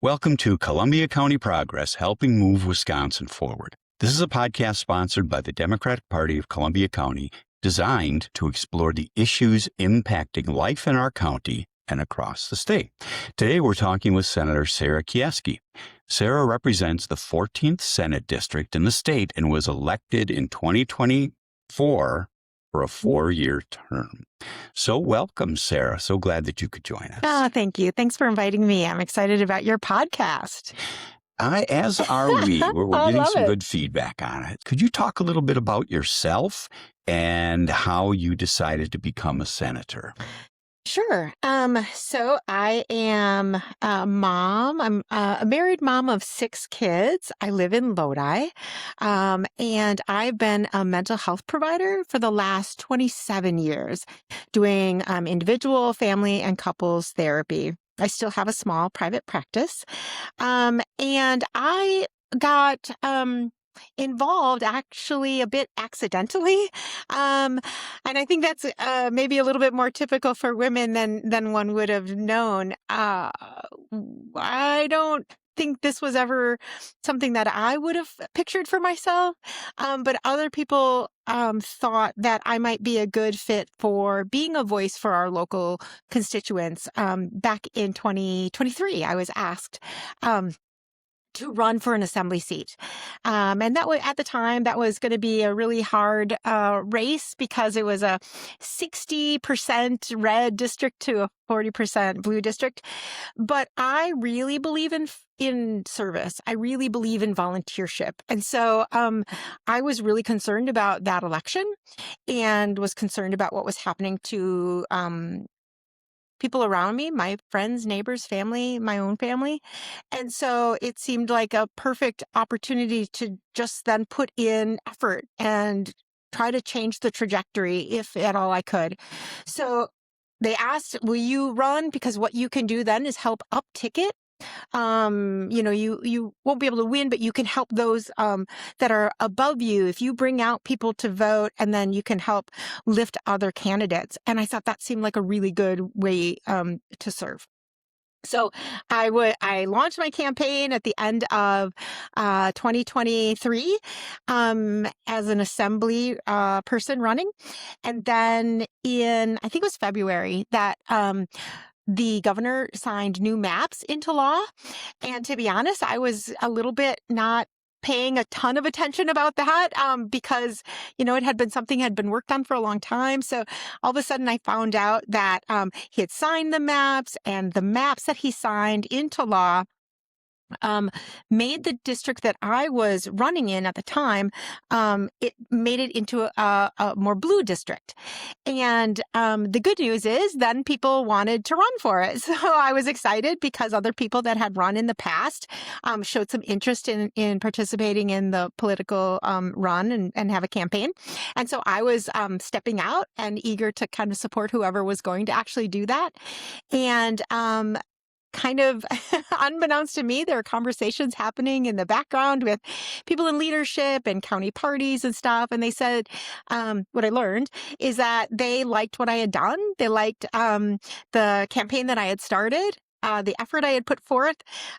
Welcome to Columbia County Progress, helping move Wisconsin forward. This is a podcast sponsored by the Democratic Party of Columbia County, designed to explore the issues impacting life in our county and across the state. Today, we're talking with Senator Sarah Keyeski. Sarah represents the 14th Senate District in the state and was elected in 2024 for a 4-year term. So welcome, Sarah. So glad that you could join us. Oh, thank you. Thanks for inviting me. I'm excited about your podcast. As are we. We're getting some it. good feedback on it. Could you talk a little bit about yourself and how you decided to become a senator? Sure. So I am a mom. I'm a married mom of 6 kids. I live in Lodi. And I've been a mental health provider for the last 27 years, doing individual, family, and couples therapy. I still have a small private practice. And I got involved actually a bit accidentally. And I think that's maybe a little bit more typical for women than one would have known. I don't think this was ever something that I would have pictured for myself. But other people thought that I might be a good fit for being a voice for our local constituents. Back in 2023, I was asked to run for an assembly seat. And that was, at the time, that was going to be a really hard race because it was a 60% red district to a 40% blue district. But I really believe in service. I really believe in volunteership. And so I was really concerned about that election and was concerned about what was happening to people around me, my friends, neighbors, family, my own family. And so it seemed like a perfect opportunity to just then put in effort and try to change the trajectory if at all I could. So they asked, will you run? Because what you can do then is help up ticket. You won't be able to win, but you can help those that are above you if you bring out people to vote, and then you can help lift other candidates. And I thought that seemed like a really good way to serve. So I launched my campaign at the end of 2023 as an assembly person running, and then I think it was February that the governor signed new maps into law. And to be honest, I was a little bit not paying a ton of attention about that because, it had been worked on for a long time. So all of a sudden I found out that he had signed the maps, and the maps that he signed into law made the district that I was running in at the time, it made it into a more blue district. And the good news is then people wanted to run for it. So I was excited because other people that had run in the past showed some interest in participating in the political run and have a campaign. And so I was stepping out and eager to kind of support whoever was going to actually do that. And kind of unbeknownst to me, there are conversations happening in the background with people in leadership and county parties and stuff. And they said, what I learned is that they liked what I had done. They liked the campaign that I had started, the effort I had put forth,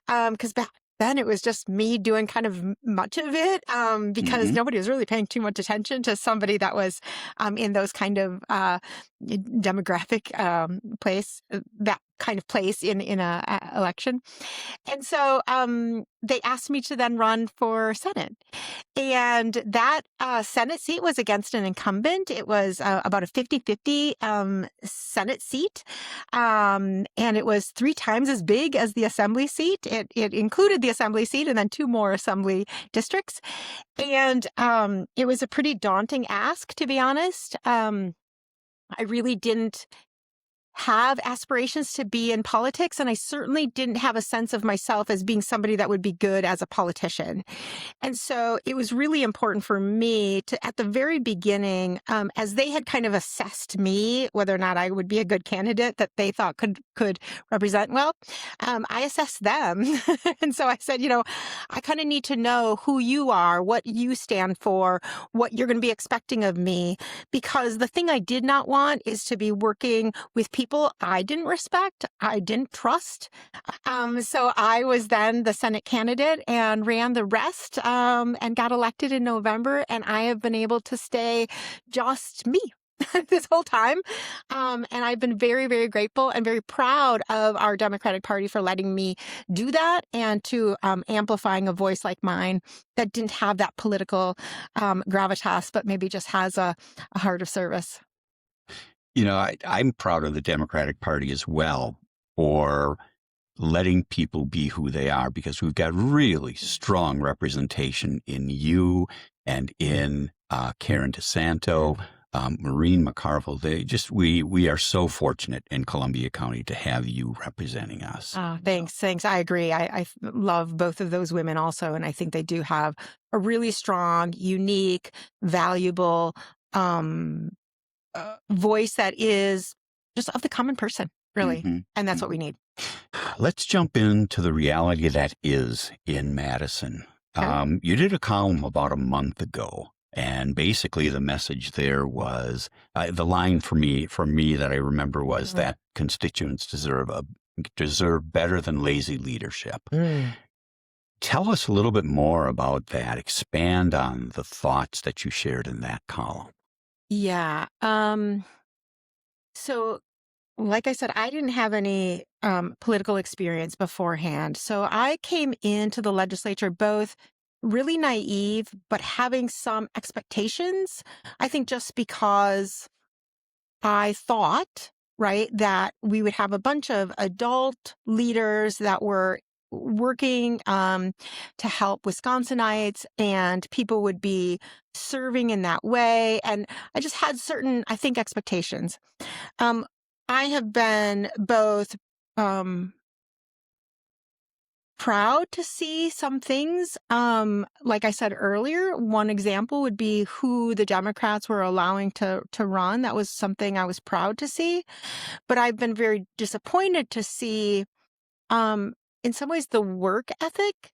because back then it was just me doing kind of much of it because nobody was really paying too much attention to somebody that was in those kind of demographic place, that kind of place in a election. And so they asked me to then run for Senate. And that Senate seat was against an incumbent. It was about a 50-50 Senate seat. And it was 3 times as big as the assembly seat. It included the assembly seat and then 2 more assembly districts. And it was a pretty daunting ask, to be honest. I really didn't have aspirations to be in politics, and I certainly didn't have a sense of myself as being somebody that would be good as a politician. And so it was really important for me to, at the very beginning, as they had kind of assessed me, whether or not I would be a good candidate that they thought could represent well, I assessed them. And so I said, I kind of need to know who you are, what you stand for, what you're going to be expecting of me, because the thing I did not want is to be working with people I didn't respect, I didn't trust. So I was then the Senate candidate and ran the rest and got elected in November. And I have been able to stay just me this whole time. And I've been very, very grateful and very proud of our Democratic Party for letting me do that and to amplifying a voice like mine that didn't have that political gravitas, but maybe just has a heart of service. I'm proud of the Democratic Party as well for letting people be who they are, because we've got really strong representation in you and in Karen DeSanto, Maureen McCarville. We are so fortunate in Columbia County to have you representing us. Thanks. I agree. I love both of those women also, and I think they do have a really strong, unique, valuable voice that is just of the common person, really. Mm-hmm. And that's what we need. Let's jump into the reality that is in Madison. Okay. You did a column about a month ago, and basically the message there was, the line for me that I remember was that constituents deserve better than lazy leadership. Tell us a little bit more about that. Expand on the thoughts that you shared in that column. Yeah. So like I said, I didn't have any political experience beforehand. So I came into the legislature both really naive, but having some expectations. I think just because I thought, right, that we would have a bunch of adult leaders that were working to help Wisconsinites and people would be serving in that way. And I just had certain, I think, expectations. I have been both proud to see some things. Like I said earlier, one example would be who the Democrats were allowing to run. That was something I was proud to see. But I've been very disappointed to see, in some ways, the work ethic.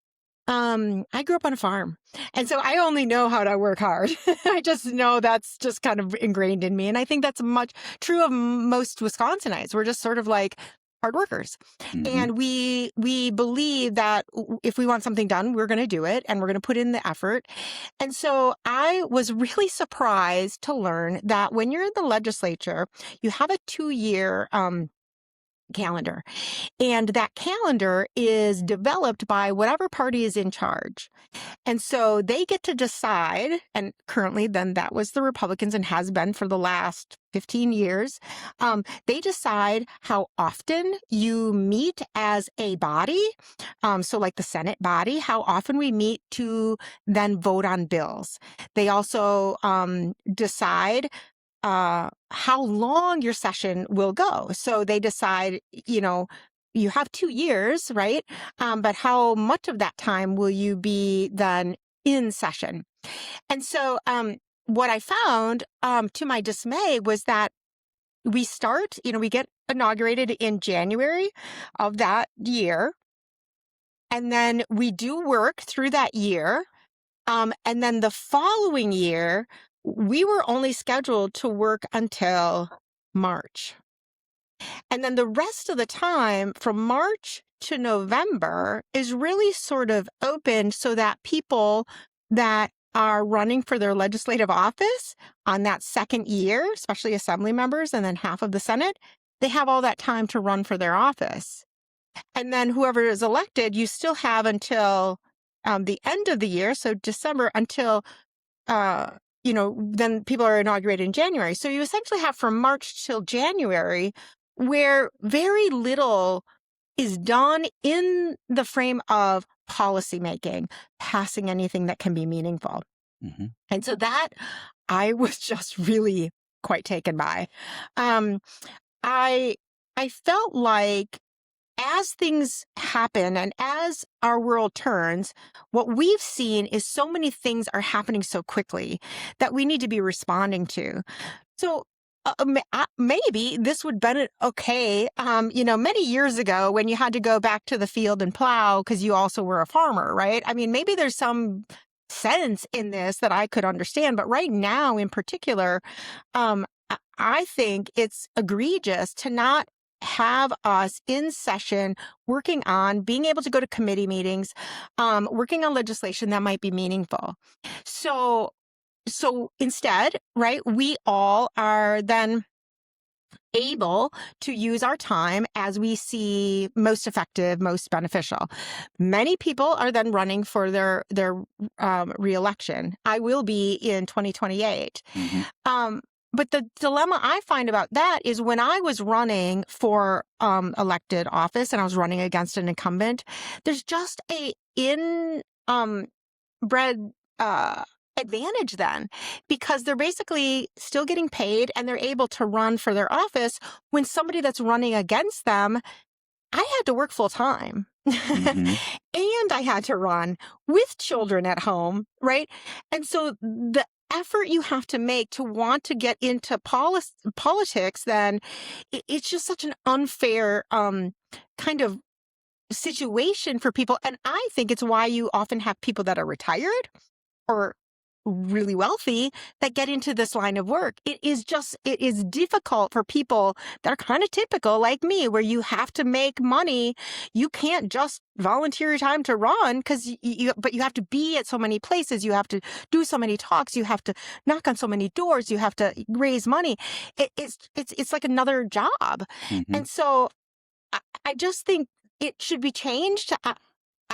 I grew up on a farm, and so I only know how to work hard. I just know that's just kind of ingrained in me. And I think that's much true of most Wisconsinites. We're just sort of like hard workers. Mm-hmm. And we believe that if we want something done, we're going to do it and we're going to put in the effort. And so I was really surprised to learn that when you're in the legislature, you have a 2-year calendar. And that calendar is developed by whatever party is in charge. And so they get to decide, and currently then that was the Republicans and has been for the last 15 years. They decide how often you meet as a body. So like the Senate body, how often we meet to then vote on bills. They also decide how long your session will go. So they decide, you have 2 years, right? But how much of that time will you be then in session? And so what I found, to my dismay, was that we get inaugurated in January of that year. And then we do work through that year. And then the following year, we were only scheduled to work until March. And then the rest of the time from March to November is really sort of open so that people that are running for their legislative office on that second year, especially assembly members and then half of the Senate, they have all that time to run for their office. And then whoever is elected, you still have until the end of the year, so December, until then people are inaugurated in January. So you essentially have from March till January where very little is done in the frame of policymaking, passing anything that can be meaningful. Mm-hmm. And so that I was just really quite taken by. I I felt like as things happen and as our world turns, what we've seen is so many things are happening so quickly that we need to be responding to. So maybe this would been okay. Many years ago when you had to go back to the field and plow because you also were a farmer, right? I mean, maybe there's some sense in this that I could understand, but right now in particular, I think it's egregious to not have us in session working on being able to go to committee meetings, working on legislation that might be meaningful. So instead, right, we all are then able to use our time as we see most effective, most beneficial. Many people are then running for their reelection. I will be in 2028. But the dilemma I find about that is when I was running for elected office and I was running against an incumbent, there's just a inbred advantage then, because they're basically still getting paid and they're able to run for their office when somebody that's running against them, I had to work full time. And I had to run with children at home, right? And so the effort you have to make to want to get into politics, then it's just such an unfair kind of situation for people. And I think it's why you often have people that are retired or really wealthy that get into this line of work. It is difficult for people that are kind of typical like me, where you have to make money. You can't just volunteer your time to run because but you have to be at so many places. You have to do so many talks. You have to knock on so many doors. You have to raise money. It's like another job. And so I just think it should be changed.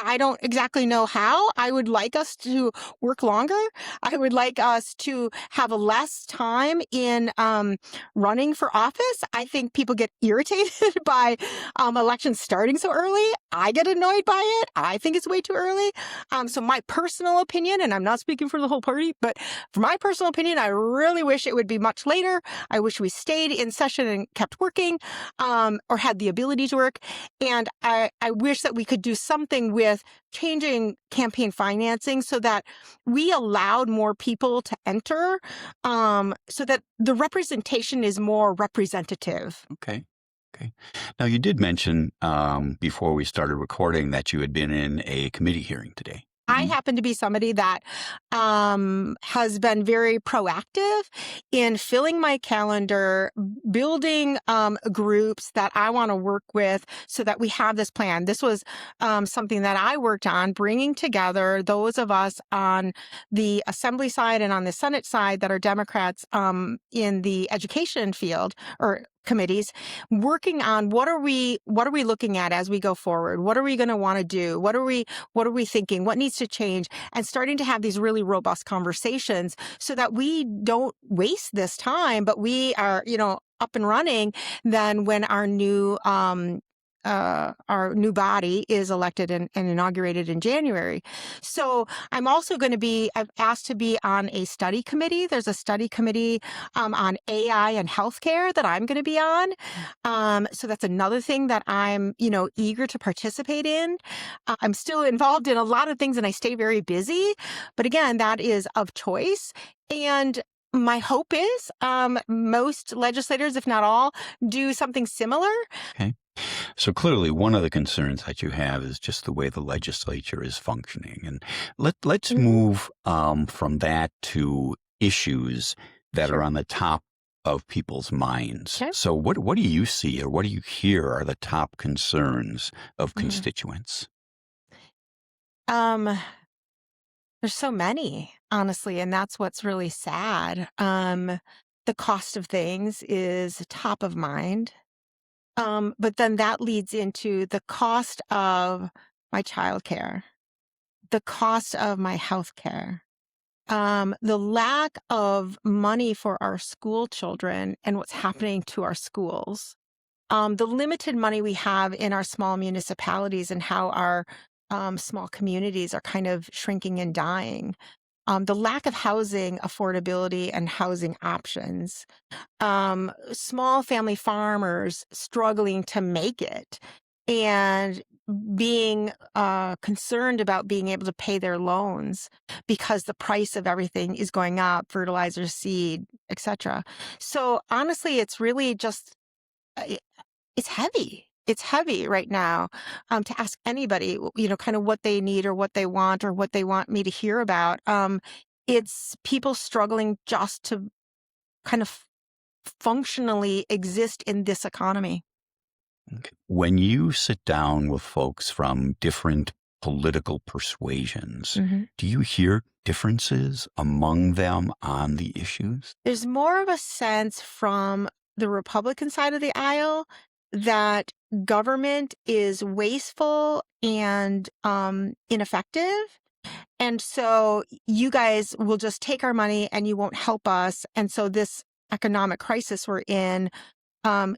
I don't exactly know how. I would like us to work longer. I would like us to have less time in running for office. I think people get irritated by elections starting so early. I get annoyed by it. I think it's way too early. So my personal opinion, and I'm not speaking for the whole party, but for my personal opinion, I really wish it would be much later. I wish we stayed in session and kept working, or had the ability to work. And I wish that we could do something with changing campaign financing so that we allowed more people to enter, so that the representation is more representative. Okay. Now, you did mention before we started recording that you had been in a committee hearing today. I happen to be somebody that has been very proactive in filling my calendar, building groups that I want to work with so that we have this plan. This was something that I worked on, bringing together those of us on the Assembly side and on the Senate side that are Democrats in the education field or committees, working on what are we looking at as we go forward? What are we going to want to do? What are we thinking? What needs to change? And starting to have these really robust conversations so that we don't waste this time, but we are, up and running then when our new body is elected and inaugurated in January. So I'm also I've asked to be on a study committee. There's a study committee on AI and healthcare that I'm going to be on. So that's another thing that I'm, eager to participate in. I'm still involved in a lot of things and I stay very busy. But again, that is of choice. And my hope is most legislators, if not all, do something similar. Okay. So clearly, one of the concerns that you have is just the way the legislature is functioning. And let's move from that to issues that are on the top of people's minds. Okay. So what do you see or what do you hear are the top concerns of constituents? There's so many, honestly, and that's what's really sad. The cost of things is top of mind. But then that leads into the cost of my childcare, the cost of my health care, the lack of money for our school children and what's happening to our schools, the limited money we have in our small municipalities and how our small communities are kind of shrinking and dying. the lack of housing affordability and housing options, small family farmers struggling to make it, and being concerned about being able to pay their loans because the price of everything is going up, fertilizer, seed, etc. So honestly, it's really just it's heavy. It's heavy right now to ask anybody, kind of what they need or what they want or what they want me to hear about. It's people struggling just to kind of functionally exist in this economy. Okay. When you sit down with folks from different political persuasions, do you hear differences among them on the issues? There's more of a sense from the Republican side of the aisle that government is wasteful and ineffective. And so you guys will just take our money and you won't help us. And so this economic crisis we're in,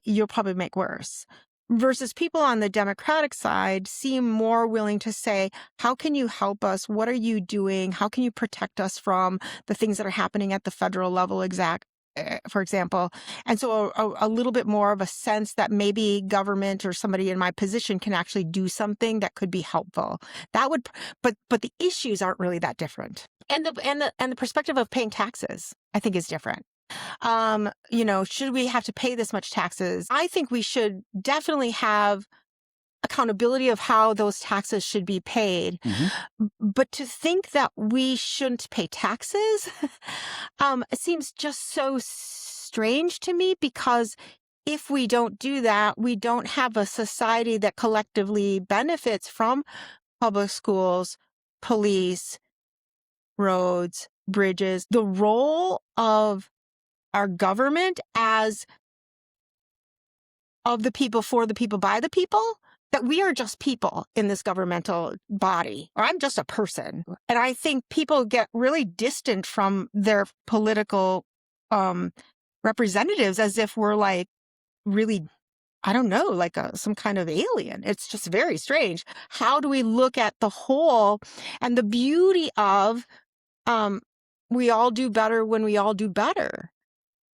you'll probably make worse. Versus people on the Democratic side seem more willing to say, how can you help us? What are you doing? How can you protect us from the things that are happening at the federal level, for example? And so a little bit more of a sense that maybe government or somebody in my position can actually do something that could be helpful. That would, but the issues aren't really that different. And the perspective of paying taxes, I think, is different. Should we have to pay this much taxes? I think we should definitely have accountability of how those taxes should be paid. But to think that we shouldn't pay taxes, it seems just so strange to me, because if we don't do that, we don't have a society that collectively benefits from public schools, police, roads, bridges. The role of our government as of the people, for the people, by the people, that we are just people in this governmental body, or I'm just a person. And I think people get really distant from their political representatives as if we're like really, I don't know, like some kind of alien. It's just very strange. How do we look at the whole and the beauty of we all do better when we all do better?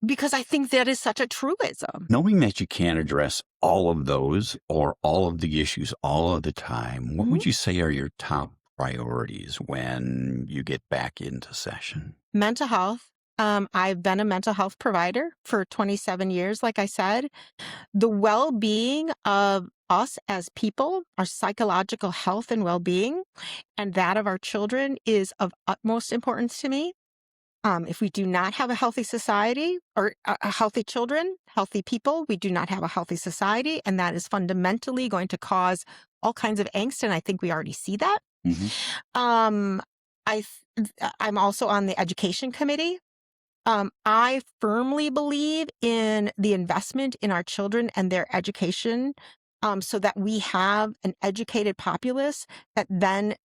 Because I think that is such a truism. Knowing that you can't address all of those or all of the issues all of the time, what would you say are your top priorities when you get back into session? Mental health. I've been a mental health provider for 27 years, like I said. The well-being of us as people, our psychological health and well-being, and that of our children is of utmost importance to me. If we do not have a healthy society or healthy children, healthy people, we do not have a healthy society. And that is fundamentally going to cause all kinds of angst. And I think we already see that. I'm also on the education committee. I firmly believe in the investment in our children and their education, so that we have an educated populace that then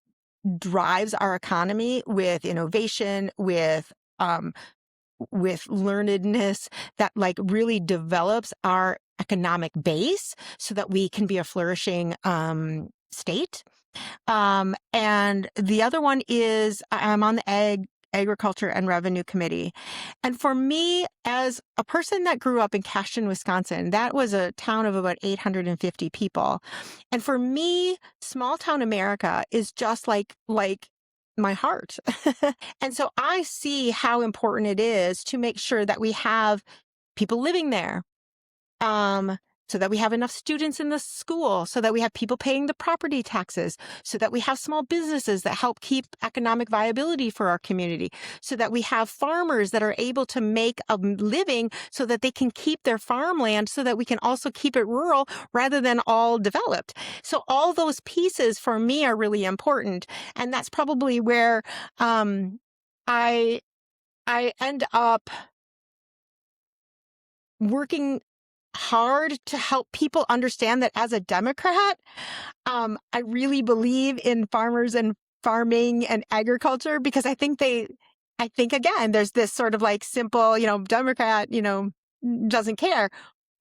drives our economy with innovation, with learnedness, that like really develops our economic base so that we can be a flourishing state. And the other one is I'm on the Agriculture and Revenue Committee. And for me, as a person that grew up in Cashton, Wisconsin, that was a town of about 850 people. And for me, small town America is just like my heart. And so I see how important it is to make sure that we have people living there, so that we have enough students in the school, so that we have people paying the property taxes, so that we have small businesses that help keep economic viability for our community, so that we have farmers that are able to make a living so that they can keep their farmland, so that we can also keep it rural rather than all developed. So all those pieces for me are really important. And that's probably where I end up working hard to help people understand that as a Democrat, I really believe in farmers and farming and agriculture, because I think again, there's this sort of like simple, Democrat, doesn't care.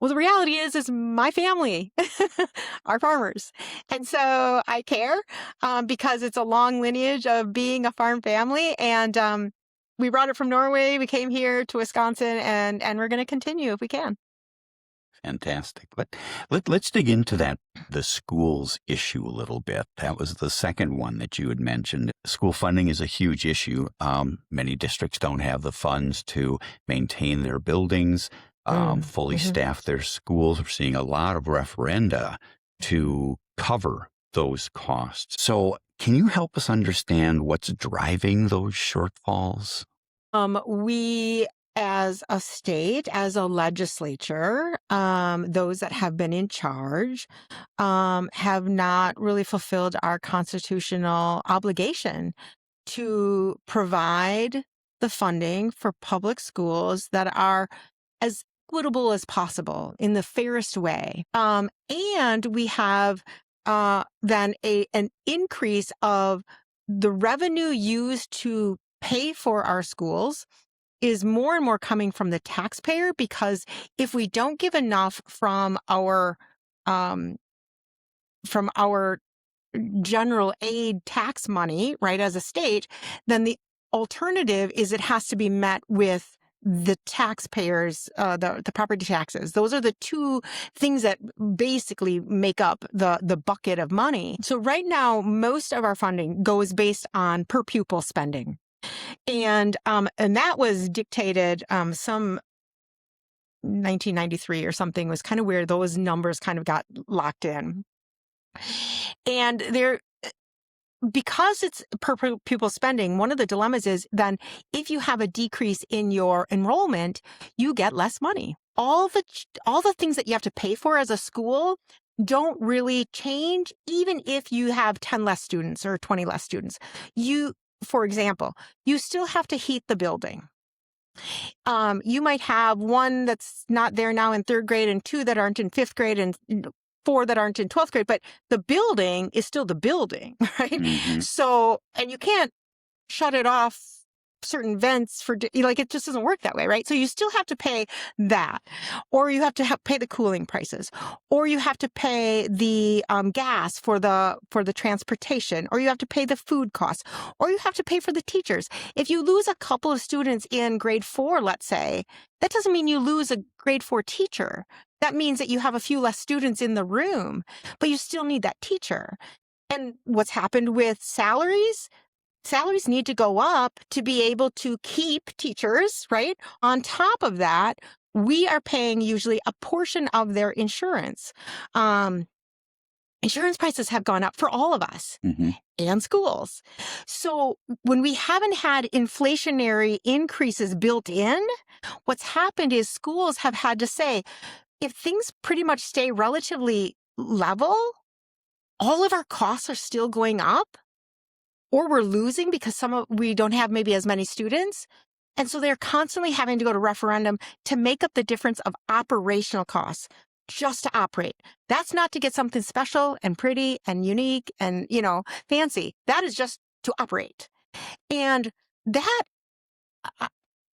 Well, the reality is my family are farmers. And so I care because it's a long lineage of being a farm family. And we brought it from Norway. We came here to Wisconsin, and we're going to continue if we can. Fantastic. Let's dig into the schools issue a little bit. That was the second one that you had mentioned. School funding is a huge issue. Many districts don't have the funds to maintain their buildings, fully staff their schools. We're seeing a lot of referenda to cover those costs. So can you help us understand what's driving those shortfalls? We, as a state, as a legislature, those that have been in charge, have not really fulfilled our constitutional obligation to provide the funding for public schools that are as equitable as possible in the fairest way. And we have then an increase of the revenue used to pay for our schools is more and more coming from the taxpayer, because if we don't give enough from our general aid tax money, right, as a state, then the alternative is it has to be met with the taxpayers, the property taxes. Those are the two things that basically make up the bucket of money. So right now, most of our funding goes based on per pupil spending. And that was dictated some 1993 or something was kind of where those numbers kind of got locked in. And because it's per pupil spending, one of the dilemmas is then if you have a decrease in your enrollment, you get less money. All the things that you have to pay for as a school don't really change, even if you have 10 less students or 20 less students. For example, you still have to heat the building. You might have one that's not there now in third grade and two that aren't in fifth grade and four that aren't in 12th grade, but the building is still the building, right? Mm-hmm. So, and you can't shut it off certain vents for, like, it just doesn't work that way, right? So you still have to pay that, or you have to pay the cooling prices, or you have to pay the gas for the transportation, or you have to pay the food costs, or you have to pay for the teachers. If you lose a couple of students in grade 4, let's say, that doesn't mean you lose a grade 4 teacher. That means that you have a few less students in the room, but you still need that teacher. And what's happened with salaries? Salaries need to go up to be able to keep teachers, right? On top of that, we are paying usually a portion of their insurance. Insurance prices have gone up for all of us and schools. So when we haven't had inflationary increases built in, what's happened is schools have had to say, if things pretty much stay relatively level, all of our costs are still going up, or we're losing because we don't have maybe as many students. And so they're constantly having to go to referendum to make up the difference of operational costs just to operate. That's not to get something special and pretty and unique and, fancy. That is just to operate. And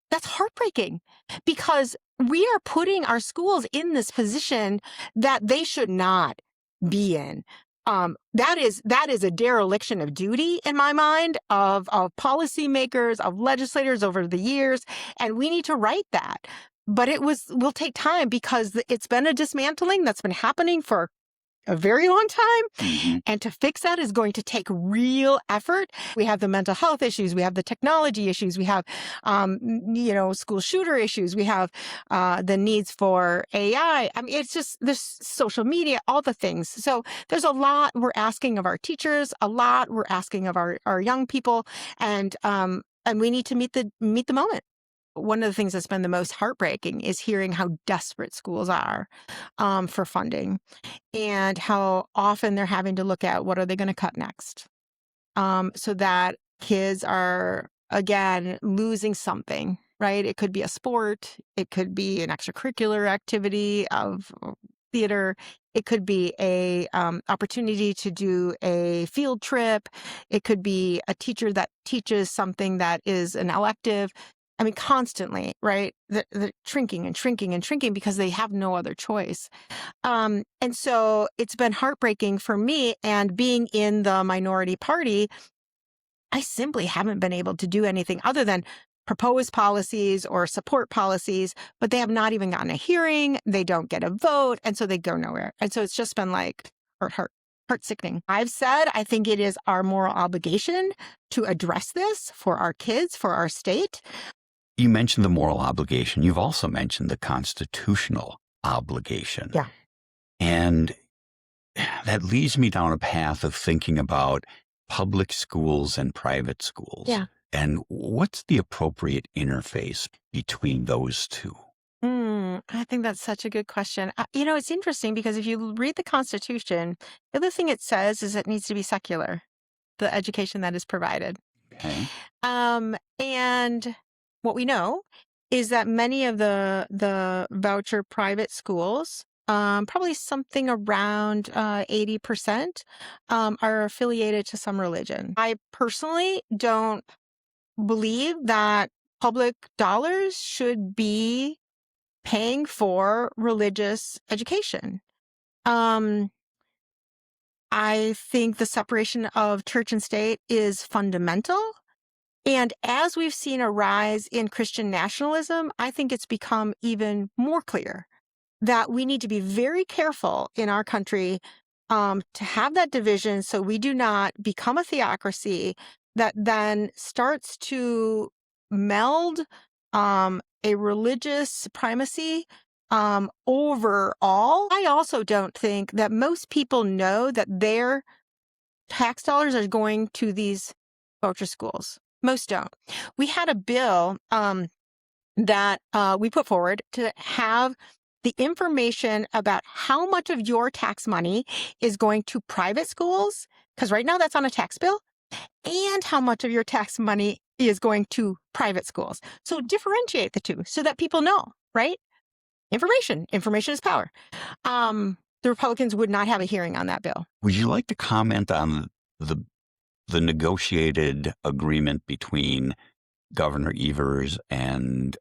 that's heartbreaking, because we are putting our schools in this position that they should not be in. That is a dereliction of duty in my mind, of policymakers, of legislators over the years, and we need to right that. But will take time, because it's been a dismantling that's been happening for a very long time. And to fix that is going to take real effort. We have the mental health issues. We have the technology issues. We have, school shooter issues. We have the needs for AI. I mean, it's just this social media, all the things. So there's a lot we're asking of our teachers, a lot we're asking of our young people, and we need to meet the moment. One of the things that's been the most heartbreaking is hearing how desperate schools are for funding, and how often they're having to look at what are they going to cut next, so that kids are, again, losing something, right? It could be a sport. It could be an extracurricular activity of theater. It could be a opportunity to do a field trip. It could be a teacher that teaches something that is an elective. I mean, constantly, right? They're shrinking and shrinking and shrinking because they have no other choice. And so it's been heartbreaking for me. And being in the minority party, I simply haven't been able to do anything other than propose policies or support policies, but they have not even gotten a hearing. They don't get a vote. And so they go nowhere. And so it's just been like heart sickening. I've said, I think it is our moral obligation to address this for our kids, for our state. You mentioned the moral obligation. You've also mentioned the constitutional obligation. Yeah. And that leads me down a path of thinking about public schools and private schools. Yeah. And what's the appropriate interface between those two? I think that's such a good question. It's interesting because if you read the Constitution, the other thing it says is it needs to be secular, the education that is provided. Okay. And what we know is that many of the voucher private schools, probably something around 80%, are affiliated to some religion. I personally don't believe that public dollars should be paying for religious education. I think the separation of church and state is fundamental. And as we've seen a rise in Christian nationalism, I think it's become even more clear that we need to be very careful in our country to have that division so we do not become a theocracy that then starts to meld a religious supremacy over all. I also don't think that most people know that their tax dollars are going to these voucher schools. Most don't. We had a bill that we put forward to have the information about how much of your tax money is going to private schools, because right now that's on a tax bill, and how much of your tax money is going to private schools. So differentiate the two so that people know, right? Information is power. The Republicans would not have a hearing on that bill. Would you like to comment on the negotiated agreement between Governor Evers and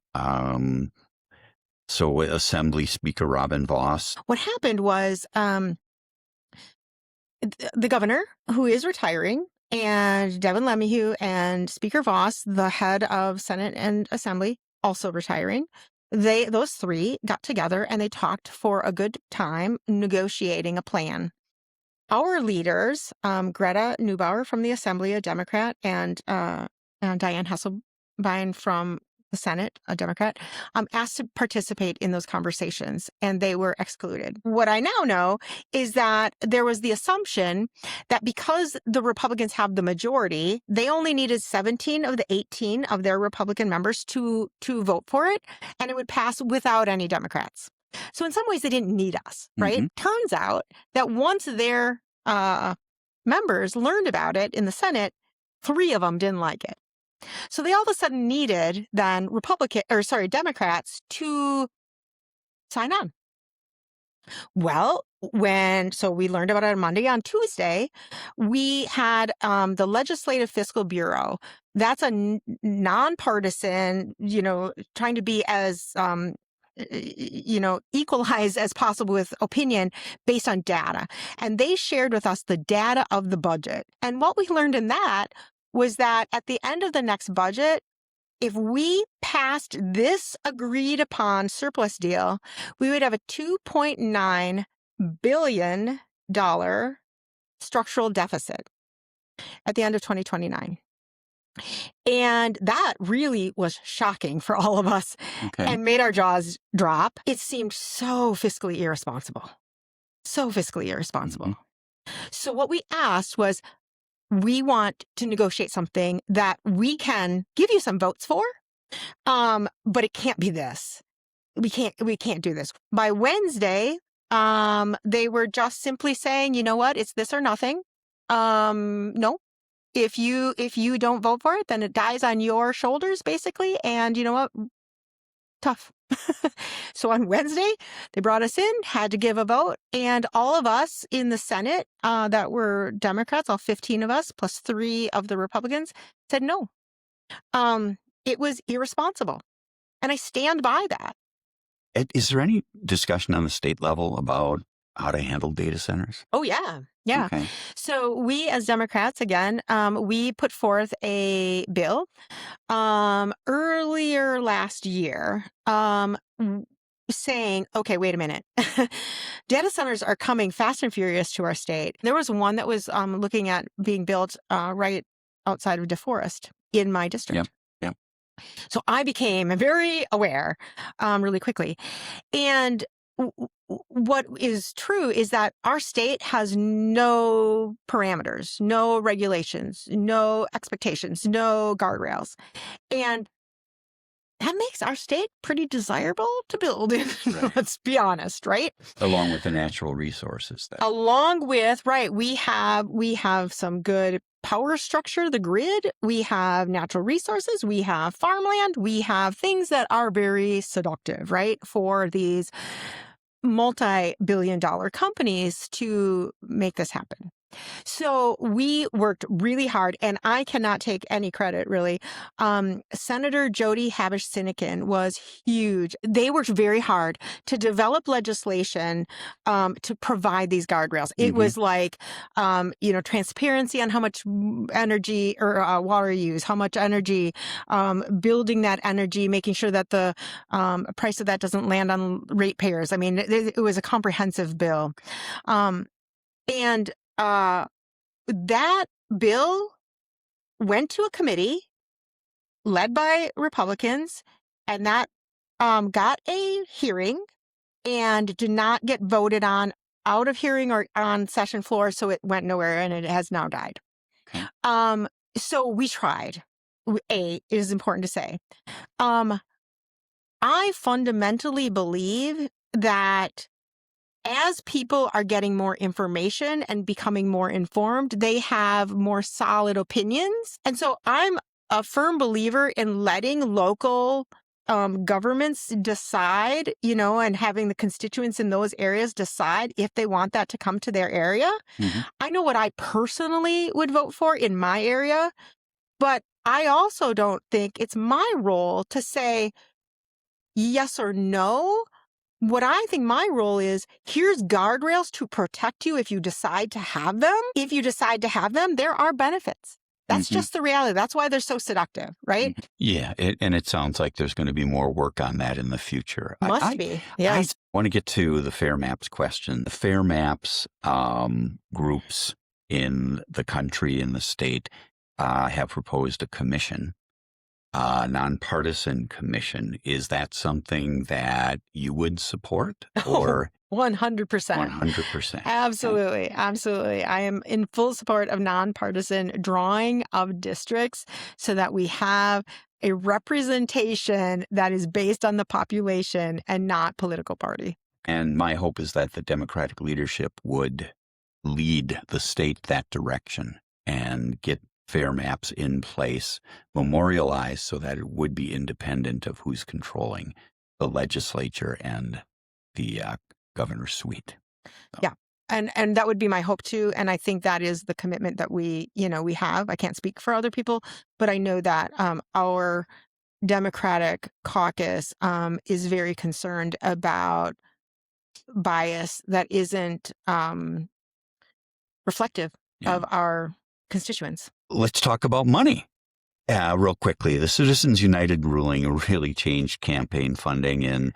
Assembly Speaker Robin Vos? What happened was the governor, who is retiring, and Devin LeMahieu and Speaker Vos, the head of Senate and Assembly, also retiring, those three got together and they talked for a good time negotiating a plan. Our leaders, Greta Neubauer from the Assembly, a Democrat, and Diane Hasselbein from the Senate, a Democrat, asked to participate in those conversations, and they were excluded. What I now know is that there was the assumption that because the Republicans have the majority, they only needed 17 of the 18 of their Republican members to vote for it, and it would pass without any Democrats. So in some ways, they didn't need us, right? Mm-hmm. Turns out that once their members learned about it in the Senate, 3 of them didn't like it. So they all of a sudden needed then Democrats to sign on. Well, so we learned about it on Monday. On Tuesday, we had the Legislative Fiscal Bureau. That's a nonpartisan, trying to be as equalized as possible with opinion based on data. And they shared with us the data of the budget. And what we learned in that was that at the end of the next budget, if we passed this agreed upon surplus deal, we would have a $2.9 billion structural deficit at the end of 2029. And that really was shocking for all of us and made our jaws drop. It seemed so fiscally irresponsible. Mm-hmm. So what we asked was, we want to negotiate something that we can give you some votes for, but it can't be this. We can't do this. By Wednesday, they were just simply saying, you know what, it's this or nothing. No. If you don't vote for it, then it dies on your shoulders, basically. And you know what? Tough. So on Wednesday, they brought us in, had to give a vote, and all of us in the Senate that were Democrats, all 15 of us, plus 3 of the Republicans, said no. It was irresponsible. And I stand by that. Is there any discussion on the state level about how to handle data centers? Oh, yeah. Yeah. Okay. So we as Democrats, again, we put forth a bill earlier last year saying, okay, wait a minute. Data centers are coming fast and furious to our state. There was one that was looking at being built right outside of DeForest in my district. Yep. So I became very aware really quickly. And what is true is that our state has no parameters, no regulations, no expectations, no guardrails. And that makes our state pretty desirable to build in. Right. Let's be honest, right? Along with the natural resources. Along with, right, we have some good power structure, the grid, we have natural resources, we have farmland, we have things that are very seductive, right, for these multi-billion-dollar companies to make this happen. So we worked really hard, and I cannot take any credit, really. Senator Jody Habesh-Sinnikin was huge. They worked very hard to develop legislation to provide these guardrails. It was like, transparency on how much energy or water you use, how much energy, building that energy, making sure that the price of that doesn't land on ratepayers. I mean, it was a comprehensive bill. And that bill went to a committee led by Republicans, and that got a hearing and did not get voted on out of hearing or on session floor, so it went nowhere, and it has now died. Okay. So we tried. It is important to say. I fundamentally believe that as people are getting more information and becoming more informed, they have more solid opinions. And so I'm a firm believer in letting local governments decide, and having the constituents in those areas decide if they want that to come to their area. I know what I personally would vote for in my area, but I also don't think it's my role to say yes or no. What I think my role is, here's guardrails to protect you if you decide to have them. If you decide to have them, there are benefits. That's just the reality. That's why they're so seductive, right? Yeah, and it sounds like there's going to be more work on that in the future. Must be, yes. I want to get to the Fair Maps question. The Fair Maps groups in the country, in the state, have proposed a commission. Nonpartisan commission. Is that something that you would support? Or 100%. 100%. Absolutely. Absolutely. I am in full support of nonpartisan drawing of districts so that we have a representation that is based on the population and not political party. And my hope is that the Democratic leadership would lead the state that direction and get Fair Maps in place, memorialized so that it would be independent of who's controlling the legislature and the governor's suite. So. Yeah. And that would be my hope too. And I think that is the commitment that we have. I can't speak for other people, but I know that our Democratic caucus is very concerned about bias that isn't reflective of our constituents. Let's talk about money real quickly. The Citizens United ruling really changed campaign funding in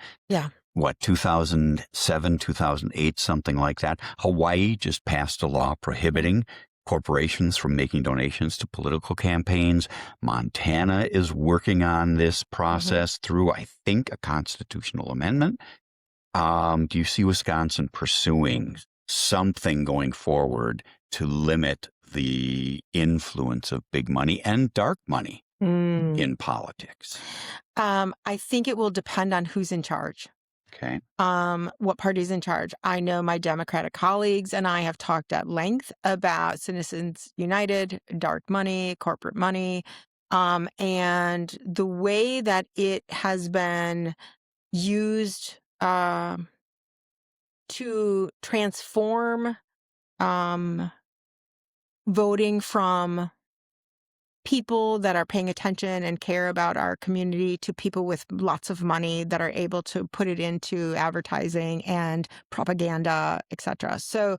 2007, 2008, something like that. Hawaii just passed a law prohibiting corporations from making donations to political campaigns. Montana is working on this process through, I think, a constitutional amendment. Do you see Wisconsin pursuing something going forward to limit the influence of big money and dark money in politics? I think it will depend on who's in charge. Okay. What party's in charge. I know my Democratic colleagues and I have talked at length about Citizens United, dark money, corporate money, and the way that it has been used to transform voting from people that are paying attention and care about our community to people with lots of money that are able to put it into advertising and propaganda, etc. So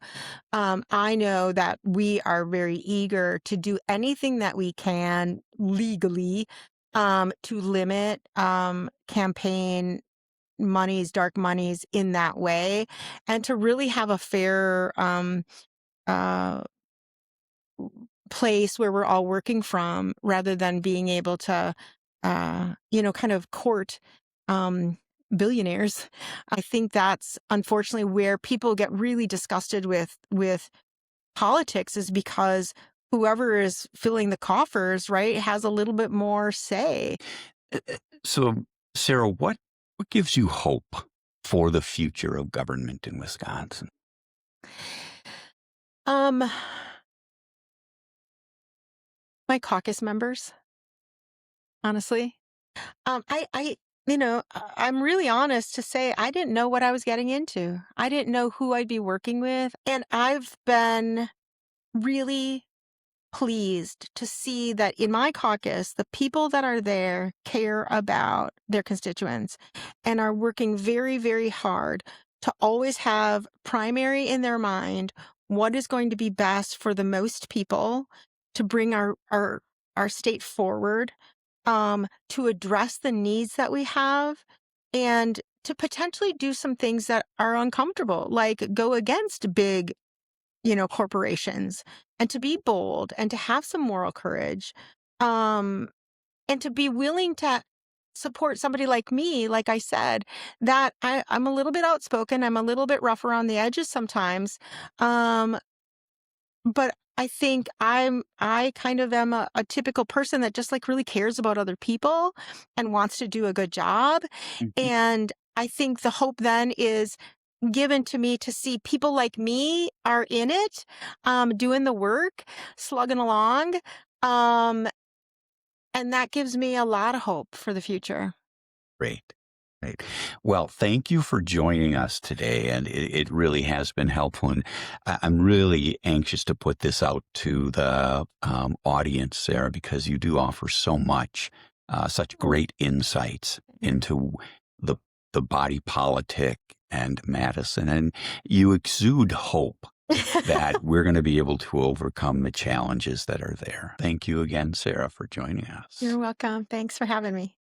I know that we are very eager to do anything that we can legally to limit campaign monies, dark monies in that way, and to really have a fair uh, place where we're all working from, rather than being able to, kind of court billionaires. I think that's unfortunately where people get really disgusted with politics, is because whoever is filling the coffers, right, has a little bit more say. So, Sarah, what gives you hope for the future of government in Wisconsin? Um, my caucus members, honestly. I'm really honest to say I didn't know what I was getting into. I didn't know who I'd be working with, and I've been really pleased to see that in my caucus, the people that are there care about their constituents and are working very, very hard to always have primary in their mind what is going to be best for the most people to bring our state forward, to address the needs that we have, and to potentially do some things that are uncomfortable, like go against big corporations, and to be bold and to have some moral courage, and to be willing to support somebody like me, like I said, that I'm a little bit outspoken. I'm a little bit rough around the edges sometimes. But I think I kind of am a typical person that just like really cares about other people and wants to do a good job. Mhm. And I think the hope then is given to me to see people like me are in it, doing the work, slugging along. Um, and that gives me a lot of hope for the future. Great. Great. Well, thank you for joining us today. And it really has been helpful. And I'm really anxious to put this out to the audience, Sarah, because you do offer so much, such great insights into the body politic and Madison. And you exude hope that we're going to be able to overcome the challenges that are there. Thank you again, Sarah, for joining us. You're welcome. Thanks for having me.